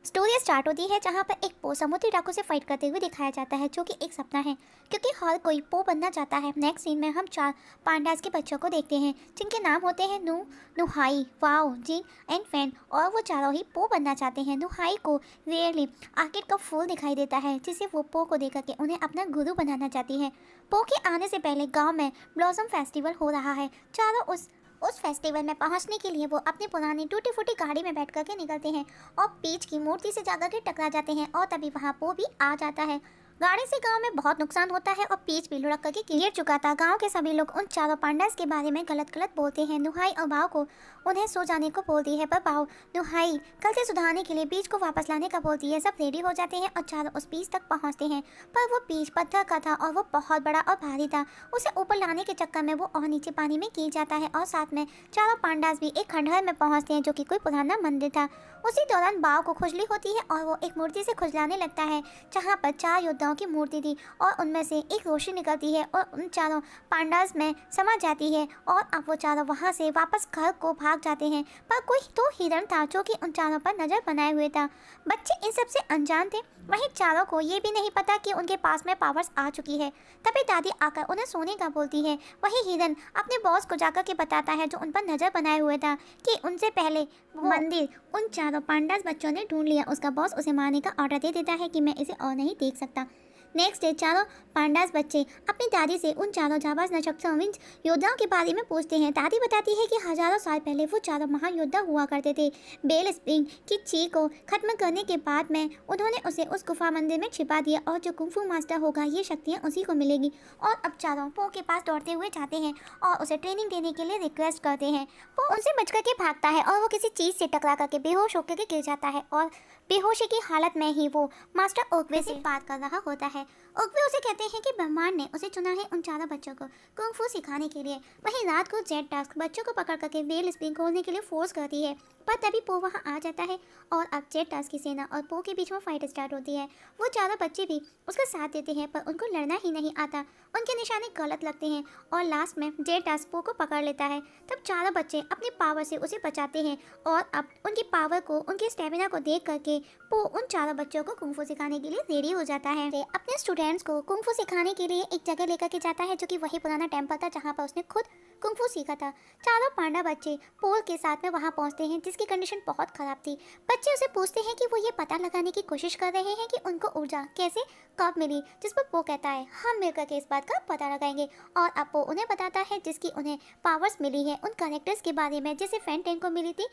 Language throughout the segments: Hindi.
स्टोरी स्टार्ट होती है जहाँ पर एक पो समुद्री डाकू से फाइट करते हुए दिखाया जाता है, जो कि एक सपना है क्योंकि हर कोई पो बनना चाहता है। नेक्स्ट सीन में हम 4 पांडास के बच्चों को देखते हैं जिनके नाम होते हैं नू, नुहाई, वाओ, जिन एंड फैन, और वो चारों ही पो बनना चाहते हैं। नुहाई को रियरली आर्किड का फूल दिखाई देता है जिसे वो पो को देकर के उन्हें अपना गुरु बनाना चाहती है। पो के आने से पहले गाँव में ब्लॉसम फेस्टिवल हो रहा है। चारों उस फेस्टिवल में पहुंचने के लिए वो अपनी पुरानी टूटी फूटी गाड़ी में बैठ करके निकलते हैं और पीच की मूर्ति से जाकर के टकरा जाते हैं और तभी वहां पो भी आ जाता है। गाड़ी से गांव में बहुत नुकसान होता है और पीच भी लुढ़क करके गिर चुका था। गांव के सभी लोग उन चारों पांडास के बारे में गलत गलत बोलते हैं। नुहाई और बाव को उन्हें सो जाने को बोलती है, पर बाव नुहाई कल से सुधारने के लिए पीच को वापस लाने का बोलती है। सब रेडी हो जाते हैं और चारों उस पीच तक पहुंचते हैं, पर वो पीच पत्थर का था और वो बहुत बड़ा और भारी था। उसे ऊपर लाने के चक्कर में वो और नीचे पानी में गिर जाता है और साथ में चारों पांडास भी एक खंडहर में पहुंचते हैं जो कि कोई पुराना मंदिर था। उसी दौरान बाव को खुजली होती है और वो एक मूर्ति से खुजलाने लगता है जहाँ पर 4 योद्धाओं की मूर्ति थी और उनमें से एक रोशनी निकलती है और उन चारों पांडास में समा जाती है और अब वो चारों वहाँ से वापस घर को भाग जाते हैं। पर कोई तो हिरण था जो कि उन चारों पर नजर बनाए हुए था। बच्चे इन सब से अनजान थे। वहीं चारों को ये भी नहीं पता कि उनके पास में पावर्स आ चुकी है। तभी दादी आकर उन्हें सोने का बोलती है। वही हिरन अपने बॉस को जाकर के बताता है जो उन पर नजर बनाए हुए था कि उनसे पहले वो मंदिर उन चारों पांडास बच्चों ने ढूंढ लिया। उसका बॉस उसे मारने का ऑर्डर दे देता है कि मैं इसे और नहीं देख सकता। नेक्स्ट डे चारों पांडास बच्चे अपनी दादी से उन चारों जाबाज नक्षत्रविंज योद्धाओं के बारे में पूछते हैं। दादी बताती है कि हजारों साल पहले वो चारों महायोद्धा हुआ करते थे। बेल स्प्रिंग की ची को खत्म करने के बाद में उन्होंने उसे उस गुफा मंदिर में छिपा दिया और जो कुंफू मास्टर होगा ये शक्तियाँ उसी को मिलेगी। और अब चारों पो के पास दौड़ते हुए जाते हैं और उसे ट्रेनिंग देने के लिए रिक्वेस्ट करते हैं। पो उनसे बच करके भागता है और वो किसी चीज़ से टकरा करके बेहोश होकर के गिर जाता है और बेहोशी की हालत में ही वो मास्टर ओकवे से बात कर रहा होता है। ओकवे उसे कहते हैं कि ब्रह्मांड ने उसे चुना है उन चारों बच्चों को कुंग-फू सिखाने के लिए। वहीं रात को जेड टास्क बच्चों को पकड़ करके वेल स्प्रिंग खोलने के लिए फोर्स करती है, पर तभी पो वहां आ जाता है और अब जेड टास्क की सेना और पो के बीच में फाइट स्टार्ट होती है। वो चारों बच्चे भी उसका साथ देते हैं पर उनको लड़ना ही नहीं आता। उनके निशाने गलत लगते हैं और लास्ट में जेड टास्क पो को पकड़ लेता है। तब चारों बच्चे अपनी पावर से उसे बचाते हैं और अब उनकी पावर को, उनके स्टेमिना को देख करके पो उन चारों बच्चों को कुंग-फू सिखाने के लिए रेडी हो जाता है। अपने स्टूडेंट्स को कुंग-फू सिखाने के लिए एक जगह लेकर के जाता है जो कि वही पुराना टेम्पल था जहाँ पर उसने खुद कुंग-फू सीखा था। चारों पांडा बच्चे पोल के साथ में वहाँ पहुँचते हैं जिसकी कंडीशन बहुत खराब थी। बच्चे उसे पूछते हैं कि वो ये पता लगाने की कोशिश कर रहे हैं कि उनको ऊर्जा कैसे कब मिली, जिस पर पो कहता है हम मिलकर के इस बात का पता लगाएंगे। और अब वो उन्हें बताता है जिसकी उन्हें पावर्स मिली है उन कैरेक्टर्स के बारे में, जैसे फैंटेन को मिली थी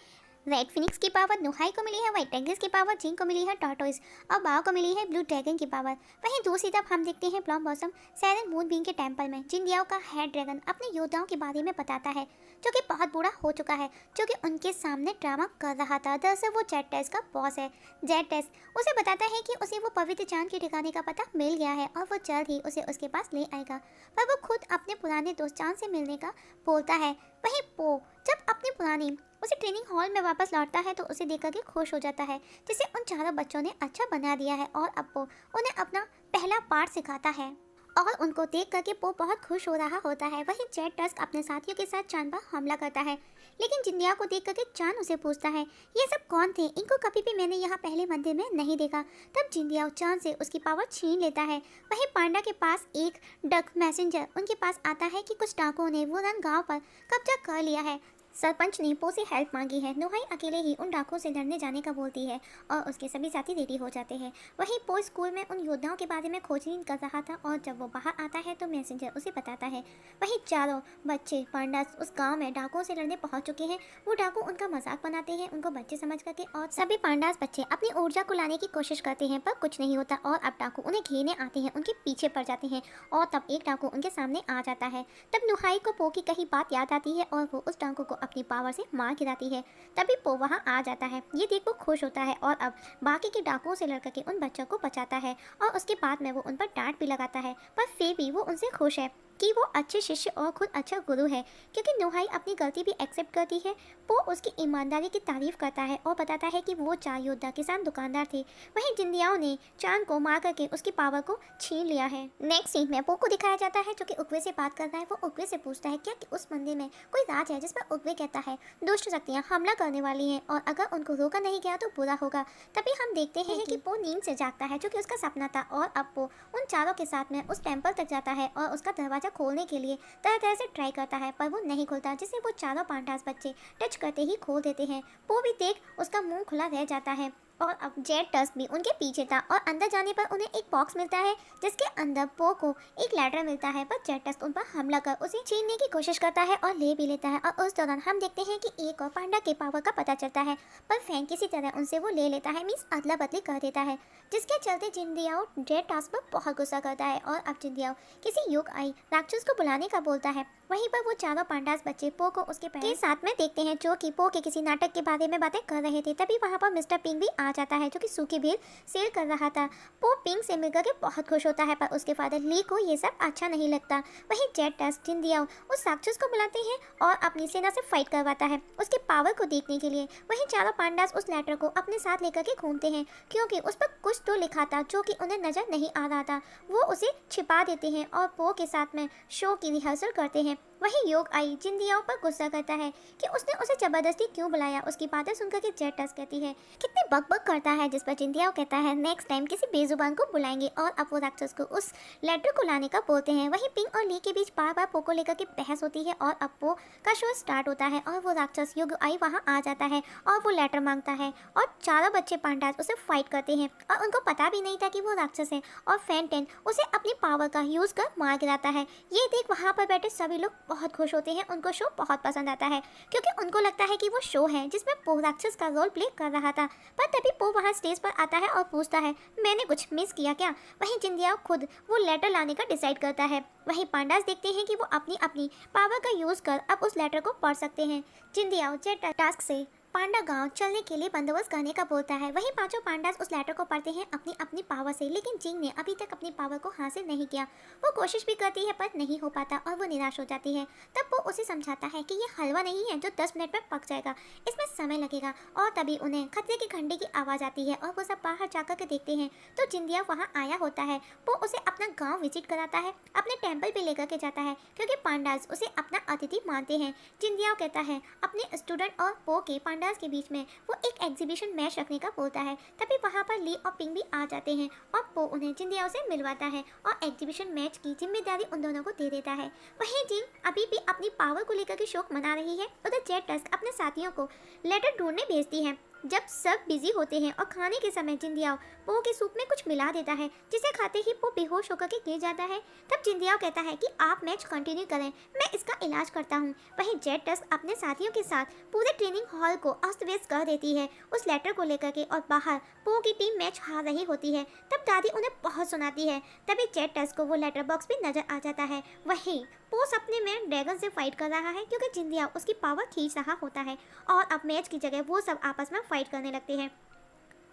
रेड फिनिक्स की पावर, नुहाई को मिली है व्हाइट टाइगर्स की पावर, जिंग को मिली है टॉर्टोइस और बाव को मिली है ब्लू ड्रैगन की पावर। वहीं दूसरी तरफ हम देखते हैं प्लम ब्लॉसम सैरन मून बींग के टेंपल में जिंदियाओ का हेड ड्रैगन अपने योद्धाओं के बारे में बताता है जो कि बहुत बुरा हो चुका है, जो कि उनके सामने ड्रामा कर रहा था। दरअसल वो जेड टेस का बॉस है। जेड टेस उसे बताता है कि उसे वो पवित्र चांद के ठिकाने का पता मिल गया है और वो जल्द ही उसे उसके पास ले आएगा, पर वो खुद अपने पुराने दोस्त चांद से मिलने का बोलता है। वहीं पो जब अपनी पुरानी उसे ट्रेनिंग हॉल में वापस लौटता है तो उसे देख करके खुश हो जाता है, जिसे उन चारों बच्चों ने अच्छा बना दिया है और अब वो उन्हें अपना पहला पार्ट सिखाता है और उनको देख करके पो बहुत खुश हो रहा होता है। वहीं जेड टस्क अपने साथियों के साथ चांद पर हमला करता है, लेकिन जिंदिया को देख करके चांद उसे पूछता है ये सब कौन थे, इनको कभी भी मैंने यहाँ पहले मंदिर में नहीं देखा। तब जिंदिया चांद से उसकी पावर छीन लेता है। वहीं पांडा के पास एक डक मैसेंजर उनके पास आता है कि कुछ डाकुओं ने वो रन गाँव पर कब्जा कर लिया है। सरपंच ने पो से हेल्प मांगी है। नुहाई अकेले ही उन डाकुओं से लड़ने जाने का बोलती है और उसके सभी साथी रेडी हो जाते हैं। वहीं पो स्कूल में उन योद्धाओं के बारे में खोजबीन कर रहा था और जब वो बाहर आता है तो मैसेंजर उसे बताता है। वहीं चारों बच्चे पांडास उस गांव में डाकुओं से लड़ने पहुंच चुके हैं। वो डाकू उनका मजाक बनाते हैं उनको बच्चे समझ करके और सभी पांडास बच्चे अपनी ऊर्जा को लाने की कोशिश करते हैं पर कुछ नहीं होता और अब डाकू उन्हें घेरने आते हैं, उनके पीछे पड़ जाते हैं और तब एक डाकू उनके सामने आ जाता है। तब नुहाई को पो की कही बात याद आती है और वो उस डाकू को अपनी पावर से मार गिराती है। तभी पो वहां आ जाता है। ये देख वो खुश होता है और अब बाकी के डाकुओं से लड़ के उन बच्चों को बचाता है और उसके बाद में वो उन पर डांट भी लगाता है, पर फिर भी वो उनसे खुश है कि वो अच्छे शिष्य और खुद अच्छा गुरु है, क्योंकि नुहाई अपनी गलती भी एक्सेप्ट करती है। पो उसकी ईमानदारी की तारीफ करता है और बताता है कि वो चार योद्धा किसान दुकानदार थे। वहीं जिंदियाओ ने चांद को मार करके उसकी पावर को छीन लिया है। नेक्स्ट सीन में पो को दिखाया जाता है जो कि उगवे से बात कर रहा है। वो उगवे से पूछता है क्या कि उस मंदिर में कोई राज है, जिस पर उगवे कहता है दुष्ट शक्तियाँ हमला करने वाली हैं और अगर उनको रोका नहीं गया तो बुरा होगा। तभी हम देखते हैं कि पो नींद से जागता है, जो कि उसका सपना था, और अब पो उन चारों के साथ में उस टेंपल तक जाता है और उसका दरवाजा खोलने के लिए तरह तरह से ट्राई करता है, पर वो नहीं खुलता, जिसे वो चारों पांडास बच्चे टच करते ही खोल देते हैं। पो भी देख उसका मुंह खुला रह जाता है। और अब जेड टस्क भी उनके पीछे था और अंदर जाने पर उन्हें एक बॉक्स मिलता है जिसके अंदर पो को एक लैडर मिलता है, पर जेड टस्क उन पर हमला कर उसे छीनने की कोशिश करता है और ले भी लेता है। और उस दौरान हम देखते हैं कि एक और पांडा के पावर का पता चलता है, पर फैन किसी तरह उनसे वो ले लेता है, मीन्स अदला बदली कर देता है, जिसके चलते जिंदियाओ जेड टस्क पर बहुत गुस्सा करता है और अब जिंदियाओ किसी युग आई राक्षस को बुलाने का बोलता है। वहीं पर वो चारों पांडास बच्चे पो को उसके के साथ में देखते हैं, जो कि पो के किसी नाटक के बारे में बातें कर रहे थे। तभी वहाँ पर मिस्टर पिंक भी आ जाता है, जो कि सूखी भेल सेल कर रहा था। पो पिंक से मिलकर के बहुत खुश होता है, पर उसके फादर ली को ये सब अच्छा नहीं लगता। वहीं जेड टस्क जिंदियाओ उस राक्षस को बुलाते हैं और अपनी सेना से फाइट करवाता है उसके पावर को देखने के लिए। वहीं चारों पांडास उस लेटर को अपने साथ लेकर के घूमते हैं, क्योंकि उस पर कुछ तो लिखा था जो कि उन्हें नजर नहीं आ रहा था। वो उसे छिपा देते हैं और पो के साथ में शो की रिहर्सल करते हैं। वहीं योग आई जिंदियाओ पर गुस्सा करता है कि उसने उसे जबरदस्ती क्यों बुलाया। उसकी बातें सुनकर के जेड टस्क कहती है कितनी बकबक करता है, जिस पर जिंदियाओ कहता है नेक्स्ट टाइम किसी बेजुबान को बुलाएंगे, और अब वो राक्षस को उस लेटर को लाने का बोलते हैं। वहीं पिंक और ली के बीच बार बार पो को लेकर के बहस होती है और अब पो का शो स्टार्ट होता है और वो राक्षस योग आई वहाँ आ जाता है और वो लेटर मांगता है और चारों बच्चे पांडास उसे फाइट करते हैं और उनको पता भी नहीं था कि वो राक्षस है, और फैंटेन उसे अपनी पावर का यूज कर मार गिराता है। ये देख वहाँ पर बैठे सभी लोग बहुत खुश होते हैं, उनको शो बहुत पसंद आता है, क्योंकि उनको लगता है कि वो शो है जिसमें पो राक्षस का रोल प्ले कर रहा था। पर तभी पो वहाँ स्टेज पर आता है और पूछता है मैंने कुछ मिस किया क्या। वहीं जिंदियाओ खुद वो लेटर लाने का डिसाइड करता है। वहीं पांडास देखते हैं कि वो अपनी अपनी पावर का यूज कर अब उस लेटर को पढ़ सकते हैं। जिंदियाओ जेड टस्क से पांडा गांव चलने के लिए बंदोबस्त करने का बोलता है। वहीं पांचों पांडास उस लेटर को पढ़ते हैं अपनी अपनी पावर से, लेकिन जिंग ने अभी तक अपनी पावर को हासिल नहीं किया। वो कोशिश भी करती है पर नहीं हो पाता और वो निराश हो जाती है। तब वो उसे समझाता है कि ये हलवा नहीं है जो 10 मिनट में पक जाएगा, इसमें समय लगेगा। और तभी उन्हें खतरे की घंटी की आवाज़ आती है और वो सब बाहर जाकर के देखते हैं तो जिंदिया वहाँ आया होता है। वो उसे अपना गाँव विजिट कराता है, अपने टेम्पल पे लेकर के जाता है, क्योंकि पांडास उसे अपना अतिथि मानते हैं। जिंदिया कहता है अपने स्टूडेंट और पो के के बीच में वो एक एग्जीबिशन मैच रखने का बोलता है। तभी वहाँ पर ली और पिंक भी आ जाते हैं और पो उन्हें जिंदियाओ से मिलवाता है और एग्जीबिशन मैच की जिम्मेदारी उन दोनों को दे देता है। वहीं जिंग अभी भी अपनी पावर को लेकर के शौक मना रही है। उधर जेड टस्क अपने साथियों को लेटर ढूंढने भेजती है। जब सब बिजी होते हैं और खाने के समय जिंदियाओ पो के सूप में कुछ मिला देता है, जिसे खाते ही पो बेहोश होकर के गिर जाता है। तब जिंदियाओ कहता है कि आप मैच कंटिन्यू करें, मैं इसका इलाज करता हूँ। वहीं जेड टस्क अपने साथियों के साथ पूरे ट्रेनिंग हॉल को अस्त व्यस्त कर देती है उस लेटर को लेकर के, और बाहर पो की टीम मैच हार रही होती है। तब दादी उन्हें बहुत सुनाती है। तभी जेड टस्क को वो लेटर बॉक्स भी नजर आ जाता है। वहीं पो सपने में ड्रैगन से फाइट कर रहा है, क्योंकि जिंदियाओ उसकी पावर खींच रहा होता है और अब मैच की जगह वो सब आपस में फाइट करने लगते हैं।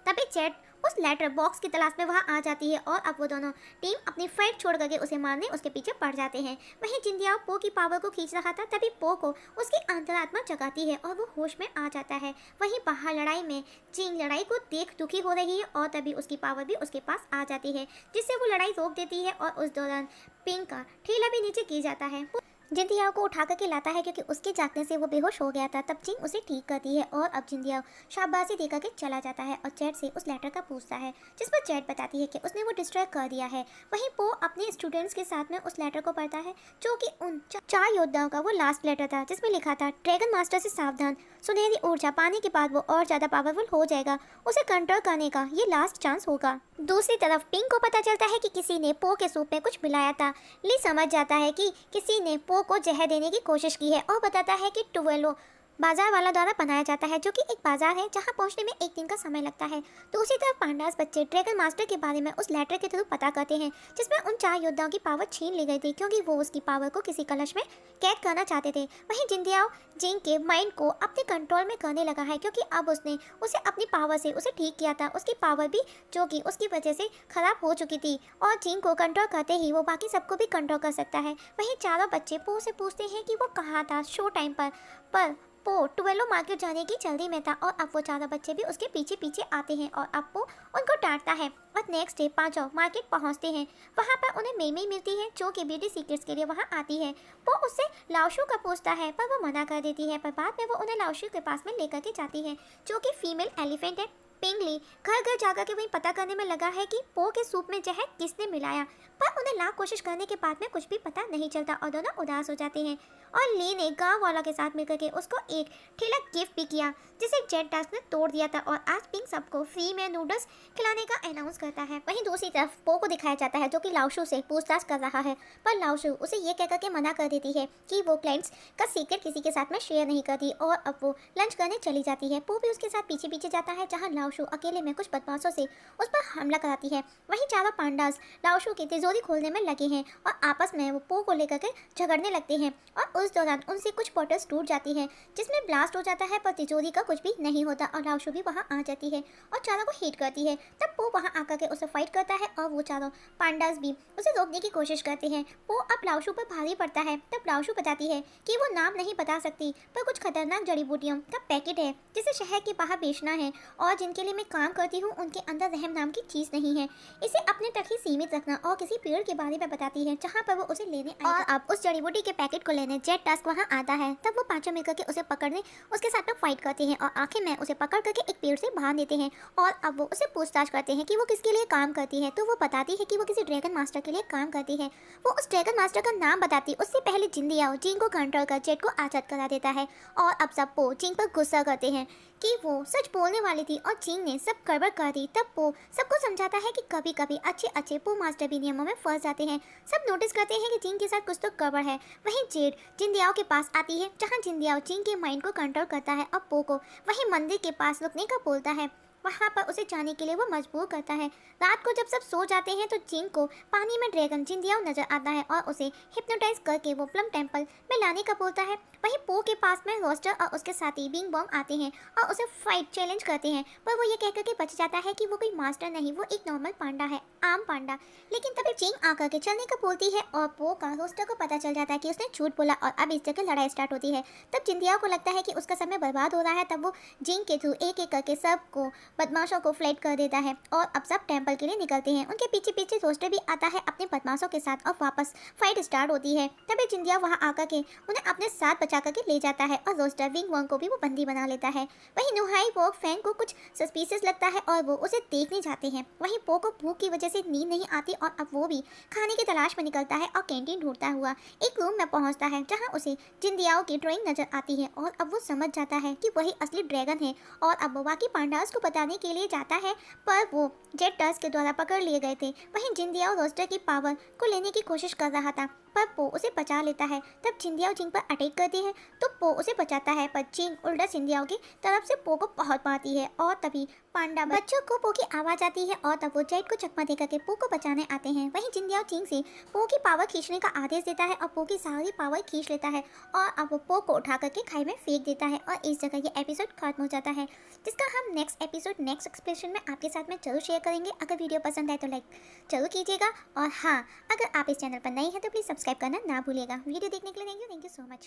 तभी जेड उस लेटर बॉक्स की तलाश में वहाँ आ जाती है और अब वो दोनों टीम अपनी फाइट छोड़ करके उसे मारने उसके पीछे पड़ जाते हैं। वहीं जिंदियाओ पो की पावर को खींच रहा था, तभी पो को उसकी अंतरात्मा जगाती है और वो होश में आ जाता है। वहीं बाहर लड़ाई में जिंग लड़ाई को देख दुखी हो रही है और तभी उसकी पावर भी उसके पास आ जाती है, जिससे वो लड़ाई रोक देती है और उस दौरान पिंक का ठेला भी नीचे गिर जाता है। जिंदियाओ को उठा करके लाता है, क्योंकि उसके जागने से वो बेहोश हो गया था। तब जिंग उसे ठीक करती है और अब जिंदियाओ शाबाशी दे करके चला जाता है और जेड से उस लेटर का पूछता है, जिस पर जेड बताती है कि उसने वो डिस्ट्रॉय कर दिया है। वहीं पो अपने स्टूडेंट्स के साथ में उस लेटर को पढ़ता है, जो कि उन चार योद्धाओं का वो लास्ट लेटर था, जिसमें लिखा था ड्रैगन मास्टर से सावधान, सुनहरी ऊर्जा पाने के बाद वो और ज़्यादा पावरफुल हो जाएगा, उसे कंट्रोल करने का ये लास्ट चांस होगा। दूसरी तरफ पिंक को पता चलता है कि किसी ने पो के सूप में कुछ मिलाया था। ली समझ जाता है कि किसी ने पो को जहर देने की कोशिश की है और बताता है कि टुवेलो बाजार वाला द्वारा बनाया जाता है, जो कि एक बाजार है जहां पहुंचने में एक दिन का समय लगता है। दूसरी तरफ पांडास बच्चे ड्रैगन मास्टर के बारे में उस लेटर के थ्रू पता करते हैं जिसमें उन 4 योद्धाओं की पावर छीन ली गई थी, क्योंकि वो उसकी पावर को किसी कलश में कैद करना चाहते थे। वहीं जिंदियाओ जिंग के माइंड को अपने कंट्रोल में करने लगा है, क्योंकि अब उसने उसे अपनी पावर से उसे ठीक किया था। उसकी पावर भी जो कि उसकी वजह से खराब हो चुकी थी, और जिंग को कंट्रोल करते ही वो बाकी सबको भी कंट्रोल कर सकता है। वहीं चारों बच्चे पो से पूछते हैं कि वो कहाँ था शो टाइम पर पो टुवेलो मार्केट जाने की जल्दी में था, और अब वो चारों बच्चे भी उसके पीछे पीछे आते हैं और अब वो उनको डांटता है। और नेक्स्ट डे पांचों मार्केट पहुंचते हैं। वहां पर उन्हें मेमी मिलती है, जो कि ब्यूटी सीक्रेट्स के लिए वहां आती है। वो उससे लाओशू का पूछता है, पर वो मना कर देती है। पर बाद में वो उन्हें लाओशू के पास में लेकर के जाती है, जो कि फीमेल एलिफेंट है। पिंगली घर घर जाकर के वही पता करने में लगा है कि पो के सूप में जहर किसने मिलाया, पर उन्हें लाख कोशिश करने के बाद में कुछ भी पता नहीं चलता और दोनों उदास हो जाते हैं। और ली ने गांव वालों के साथ मिलकर के उसको एक ठेला गिफ्ट भी किया, जिसे जेट टास्क ने तोड़ दिया था, और आज पिंक सबको फ्री में नूडल्स खिलाने का अनाउंस करता है। वहीं दूसरी तरफ पो को दिखाया जाता है, जो कि लाओशू से पूछताछ कर रहा है, पर लाओशू उसे ये कहकर के मना कर देती है कि वो क्लाइंट्स का सीक्रेट किसी के साथ में शेयर नहीं करती, और अब वो लंच करने चली जाती है। पो भी उसके साथ पीछे पीछे जाता है, जहाँ लाओशू अकेले में कुछ बदमाशों से उस पर हमला कराती है। वहीं चारों पांडास लाओशू की तिजोरी खोलने में लगे हैं और आपस में वो पो को लेकर के झगड़ने लगते हैं, और उस दौरान उनसे कुछ बॉटल्स टूट जाती हैं, जिसमें ब्लास्ट हो जाता है, पर तिजोरी का कुछ भी नहीं होता, और लाओशू भी वहां आ जाती है और चारों को हिट करती है। तब पो वहां आकर के उसे फाइट करता है, और वो चारों पांडास भी उसे रोकने की कोशिश करते हैं। पो अब लाओशू पर भारी पड़ता है। तब लाओशू बताती है कि वो नाम नहीं बता सकती, पर कुछ खतरनाक जड़ी बूटियों का पैकेट है जिसे शहर के बाहर बेचना है, और जिनके लिए मैं काम करती हूँ उनके अंदर रहम नाम की चीज़ नहीं है। इसे अपने तक ही सीमित रखना, और किसी पेड़ के बारे में बताती है जहाँ पर वो उसे लेने आई। और अब उस जड़ी बूटी के पैकेट को लेने जेट टास्क वहाँ आता है। तब वो पांचों मिलकर के उसे पकड़ने उसके साथ में फाइट करते हैं, और आखिर में उसे पकड़ करके एक पेड़ से बांध देते हैं। और अब वो उसे पूछताछ करते हैं कि वो किसके लिए काम करती है, तो वो बताती है कि वो किसी ड्रैगन मास्टर के लिए काम करती है। वो उस ड्रैगन मास्टर का नाम बताती, उससे पहले जिंदियाओ जिंग को कंट्रोल कर जेट को आजाद करा देता है। और अब सब पो जिंग पर गुस्सा करते हैं कि वो सच बोलने वाली थी और जिंग ने सब गड़बड़ कर दी। तब पो सबको समझाता है कि कभी कभी अच्छे अच्छे पो मास्टर भी नियमों में फंस जाते हैं। सब नोटिस करते हैं कि जिंग के साथ कुछ तो गड़बड़ है। वहीं जेड जिंदियाओ के पास आती है, जहां जिंदियाओ जिंग के माइंड को कंट्रोल करता है और पो को वहीं मंदिर के पास रुकने का बोलता है। वहाँ पर उसे जाने के लिए वो मजबूर करता है। रात को जब सब सो जाते हैं तो जिंग को पानी में ड्रैगन जिंदियाओ नजर आता है, और उसे हिप्नोटाइज करके वो प्लम टेम्पल में लाने का बोलता है। वहीं पो के पास में रोस्टर और उसके साथी बिंग बॉन्ग आते हैं और उसे फाइट चैलेंज करते हैं, पर वो ये कहकर के बच जाता है कि वो कोई मास्टर नहीं, वो एक नॉर्मल पांडा है, आम पांडा। लेकिन तभी जिंग आकर के चलने का बोलती है, और पो का रोस्टर को पता चल जाता है कि उसने झूठ बोला, और अब इस जगह लड़ाई स्टार्ट होती है। तब जिंदियाओ को लगता है कि उसका समय बर्बाद हो रहा है। तब वो जिंग के थ्रू एक एक करके सबको बदमाशों को फ्लैट कर देता है, और अब सब टेंपल के लिए निकलते हैं। उनके पीछे पीछे रोस्टर भी आता है अपने बदमाशों के साथ, और वापस फाइट स्टार्ट होती है। तभी जिंदिया वहां आकर के उन्हें अपने साथ बचा करके ले जाता है, और रोस्टर विंग वॉन्ग को भी वो बंदी बना लेता है। वहीं नुहाई वॉक फैन को कुछ सस्पिशियस लगता है और वो उसे देखने जाते हैं। वहीं पो को भूख की वजह से नींद नहीं आती, और अब वो भी खाने की तलाश में निकलता है और कैंटीन ढूंढता हुआ एक रूम में पहुंचता है, जहां उसे जिंदियाओ की ड्राइंग नजर आती है, और अब वो समझ जाता है कि वही असली ड्रैगन है। और अब वो बाकी पांडास को बताने के लिए जाता है, पर वो जेट टर्स के द्वारा पकड़ लिए गए थे। वहीं जिंदियाओ रोस्टर की पावर को लेने की कोशिश कर रहा था, पर पो उसे बचा लेता है। तब जिंदियाओ जिंग पर अटैक करती है, तो पो उसे बचाता है, पर जिंग उल्टा जिंदियाओ की तरफ से पो को बहुत मारती है, और तभी पांडा बच्चों को पो की आवाज आती है, और तब वो जेट को चकमा देकर के पो को बचाने आते हैं। वहीं जिंदियाओ जिंग से पो की पावर खींचने का आदेश देता है, और पो की सारी पावर खींच लेता है, और अब वो पो को उठा करके खाई में फेंक देता है, और इस जगह ये एपिसोड खत्म हो जाता है, जिसका हम नेक्स्ट एपिसोड नेक्स्ट एक्सप्लेनेशन में आपके साथ में जरूर शेयर करेंगे। अगर वीडियो पसंद आए तो लाइक जरूर कीजिएगा, और हाँ, अगर आप इस चैनल पर नए हैं तो प्लीज़ सब्सक्राइब करना ना भूलिएगा। वीडियो देखने के लिए थैंक यू सो मच।